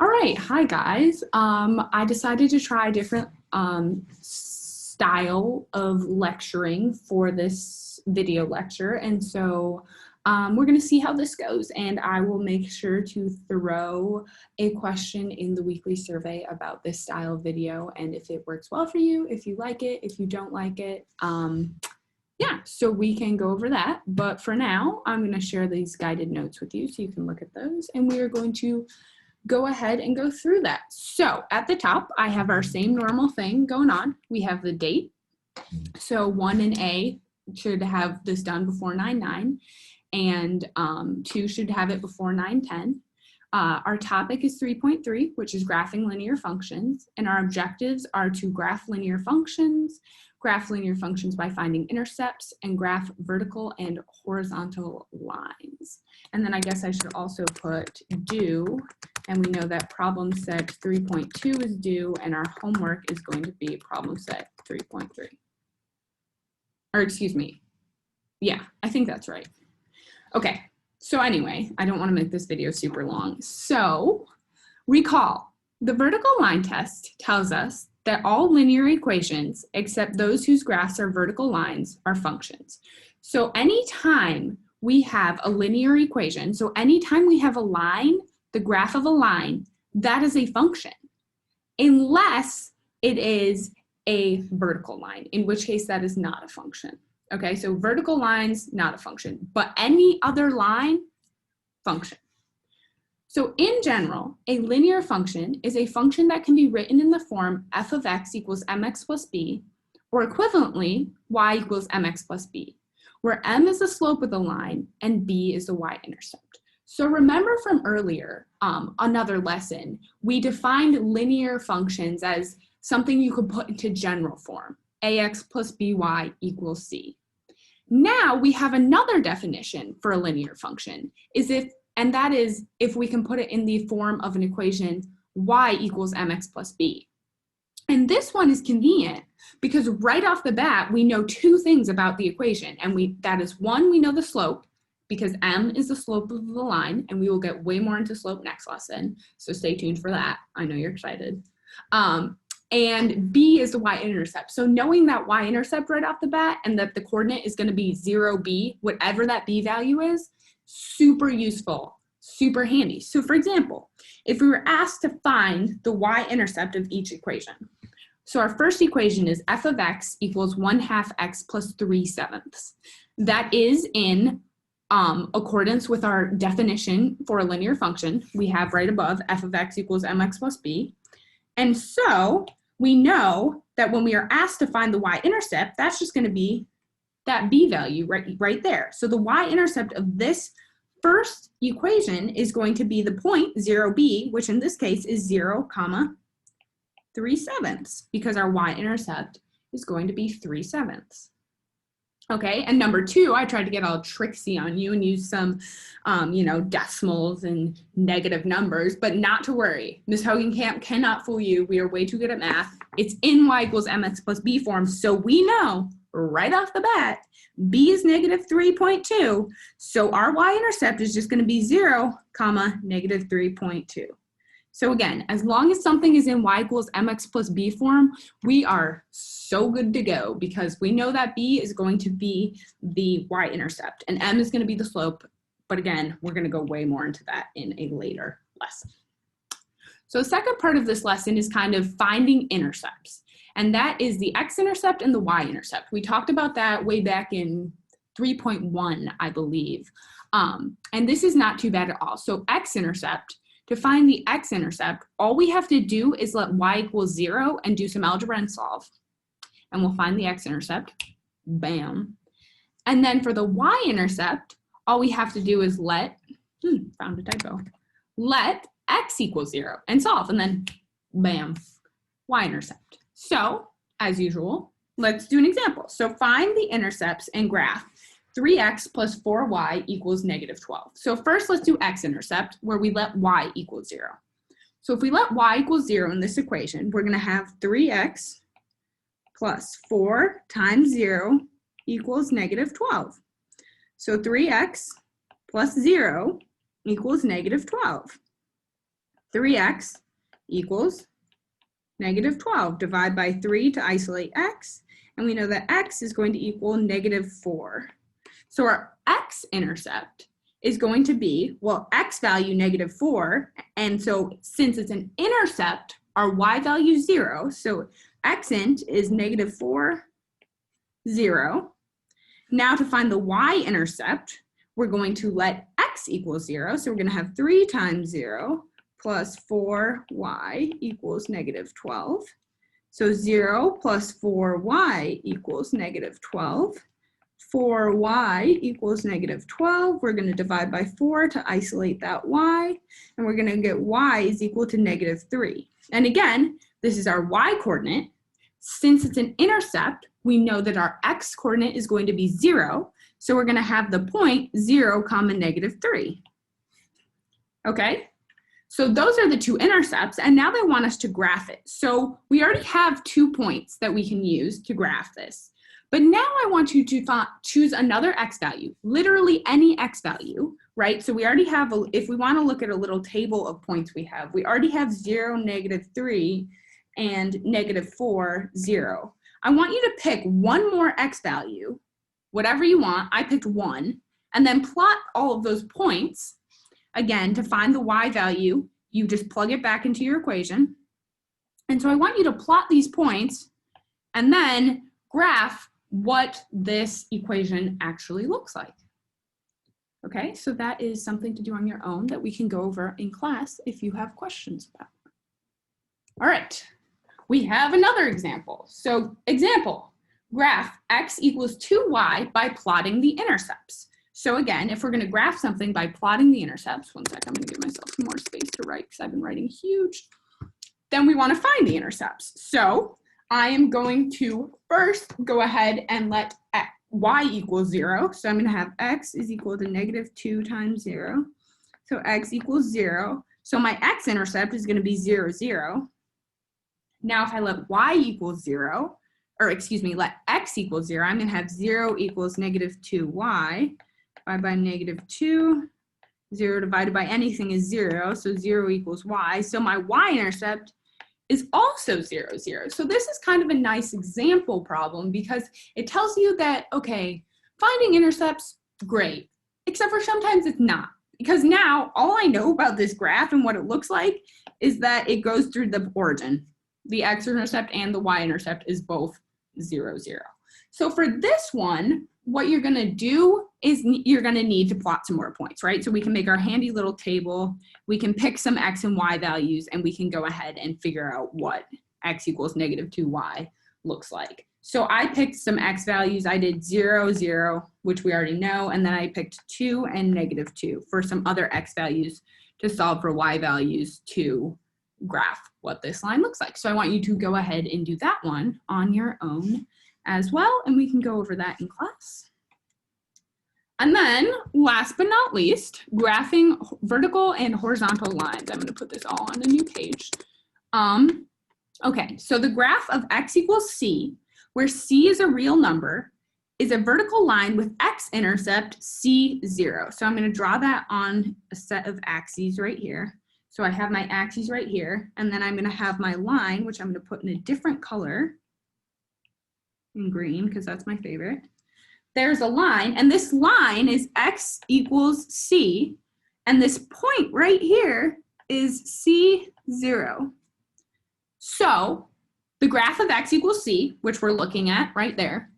All right, hi guys. I decided to try a different style of lecturing for this video lecture, and so we're going to see how this goes, and I will make sure to throw a question in the weekly survey about this style of video, and if it works well for you, if you like it, if you don't like it, yeah, so we can go over that. But for now, I'm going to share these guided notes with you so you can look at those, and we are going to go ahead and go through that. So at the top, I have our same normal thing going on. We have the date. So 1 and A should have this done before 9/9, and 2 should have it before 9/10. Our topic is 3.3, which is graphing linear functions, and our objectives are to graph linear functions by finding intercepts, and graph vertical and horizontal lines. And then I guess I should also put due, and we know that problem set 3.2 is due, and our homework is going to be problem set 3.3. Or excuse me, yeah, I think that's right. Okay, so anyway, I don't want to make this video super long. So recall, the vertical line test tells us that all linear equations, except those whose graphs are vertical lines, are functions. So anytime we have a linear equation, so anytime we have a line, the graph of a line, that is a function, unless it is a vertical line, in which case that is not a function. Okay, so vertical lines, not a function, but any other line, function. So in general, a linear function is a function that can be written in the form f of x equals mx plus b, or equivalently, y equals mx plus b, where m is the slope of the line and b is the y-intercept. So remember from earlier, another lesson, we defined linear functions as something you could put into general form, ax plus by equals c. Now we have another definition for a linear function, and that is if we can put it in the form of an equation y equals mx plus b. And this one is convenient because right off the bat, we know two things about the equation. And that is one, we know the slope because m is the slope of the line, and we will get way more into slope next lesson. So stay tuned for that. I know you're excited. And b is the y-intercept. So knowing that y-intercept right off the bat and that the coordinate is going to be 0b, whatever that b value is, super useful, super handy. So for example, if we were asked to find the y-intercept of each equation, so our first equation is f of x equals 1/2 x plus 3/7. That is in accordance with our definition for a linear function we have right above, f of x equals mx plus b. And so we know that when we are asked to find the y-intercept, that's just going to be that b value right there. So the y-intercept of this first equation is going to be the point 0b, which in this case is 0, 3/7, because our y-intercept is going to be 3/7. Okay, and number two, I tried to get all tricksy on you and use some, decimals and negative numbers, but not to worry. Ms. Hogenkamp cannot fool you. We are way too good at math. It's in y equals mx plus b form, so we know right off the bat, b is negative 3.2, so our y-intercept is just going to be 0, negative 3.2. So again, as long as something is in y equals mx plus b form, we are so good to go because we know that b is going to be the y-intercept and m is going to be the slope. But again, we're going to go way more into that in a later lesson. So the second part of this lesson is kind of finding intercepts, and that is the x-intercept and the y-intercept. We talked about that way back in 3.1, I believe. And this is not too bad at all. So x-intercept, to find the x-intercept, all we have to do is let y equals 0 and do some algebra and solve. And we'll find the x-intercept, bam. And then for the y-intercept, all we have to do is let x equals 0 and solve, and then bam, y-intercept. So as usual, let's do an example. So find the intercepts and graph 3x plus 4y equals negative 12. So first let's do x-intercept where we let y equal 0. So if we let y equal 0 in this equation, we're going to have 3x plus 4 times 0 equals negative 12. So 3x plus 0 equals negative 12. 3x equals negative 12. Divide by 3 to isolate x, and we know that x is going to equal negative 4. So our x-intercept is going to be, well, x value negative 4, and so since it's an intercept, our y value is 0, so x-int is negative 4, 0. Now to find the y-intercept, we're going to let x equal 0, so we're going to have 3 times 0 plus 4y equals negative 12. So 0 plus 4y equals negative 12. 4y equals negative 12. We're going to divide by 4 to isolate that y, and we're going to get y is equal to negative 3. And again, this is our y-coordinate. Since it's an intercept, we know that our x-coordinate is going to be 0, so we're going to have the point 0, negative 3. Okay? So those are the two intercepts, and now they want us to graph it. So we already have 2 points that we can use to graph this. But now I want you to choose another x value, literally any x value, right? So we already have, if we want to look at a little table of points we already have 0, negative 3, and negative 4, 0. I want you to pick one more x value, whatever you want. I picked 1, and then plot all of those points. Again, to find the y value, you just plug it back into your equation. And so I want you to plot these points and then graph what this equation actually looks like. Okay, so that is something to do on your own that we can go over in class if you have questions about it. All right, we have another example. So example, graph x equals 2y by plotting the intercepts. So again, if we're going to graph something by plotting the intercepts, one sec, I'm going to give myself some more space to write because I've been writing huge, then we want to find the intercepts. So I am going to first go ahead and let y equal 0. So I'm going to have x is equal to negative 2 times 0. So x equals 0. So my x-intercept is going to be 0, 0. Now if I let y equal 0, or excuse me, let x equal 0, I'm going to have 0 equals negative 2y. By negative 2, 0 divided by anything is 0, so 0 equals y. So my y-intercept is also 0, 0. So this is kind of a nice example problem because it tells you that, okay, finding intercepts, great, except for sometimes it's not. Because now all I know about this graph and what it looks like is that it goes through the origin. The x-intercept and the y-intercept is both 0, 0. So for this one, what you're going to do is you're going to need to plot some more points, right? So we can make our handy little table. We can pick some x and y values, and we can go ahead and figure out what x equals negative 2y looks like. So I picked some x values. I did 0, 0, which we already know, and then I picked 2 and negative 2 for some other x values to solve for y values to graph what this line looks like. So I want you to go ahead and do that one on your own as well, and we can go over that in class. And then, last but not least, graphing vertical and horizontal lines. I'm going to put this all on a new page. Okay, so the graph of x equals c, where c is a real number, is a vertical line with x-intercept c0. So I'm going to draw that on a set of axes right here. So I have my axes right here, and then I'm going to have my line, which I'm going to put in a different color, in green, because that's my favorite. There's a line, and this line is x equals c, and this point right here is c0. So the graph of x equals c, which we're looking at right there,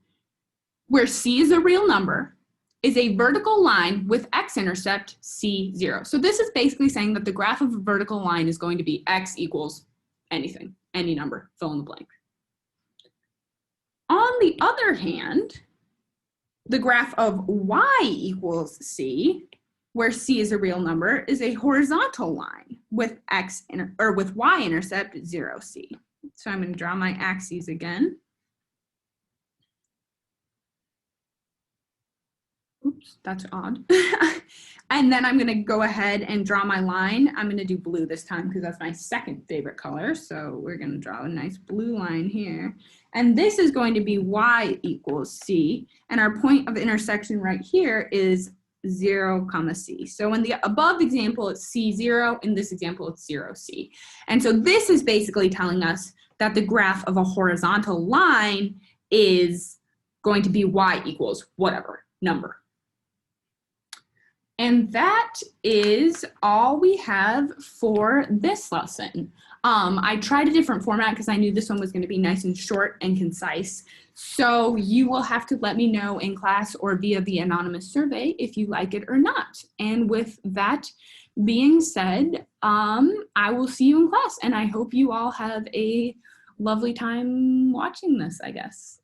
where c is a real number, is a vertical line with x-intercept c0. So this is basically saying that the graph of a vertical line is going to be x equals anything, any number, fill in the blank. On the other hand, the graph of y equals c, where c is a real number, is a horizontal line with with y-intercept 0c. So I'm going to draw my axes again. Oops, that's odd. And then I'm going to go ahead and draw my line. I'm going to do blue this time because that's my second favorite color. So we're going to draw a nice blue line here. And this is going to be y equals c. And our point of intersection right here is 0, comma, C. So in the above example, it's C0. In this example, it's 0, C. And so this is basically telling us that the graph of a horizontal line is going to be y equals whatever number. And that is all we have for this lesson. I tried a different format because I knew this one was going to be nice and short and concise. So you will have to let me know in class or via the anonymous survey if you like it or not. And with that being said, I will see you in class, and I hope you all have a lovely time watching this, I guess.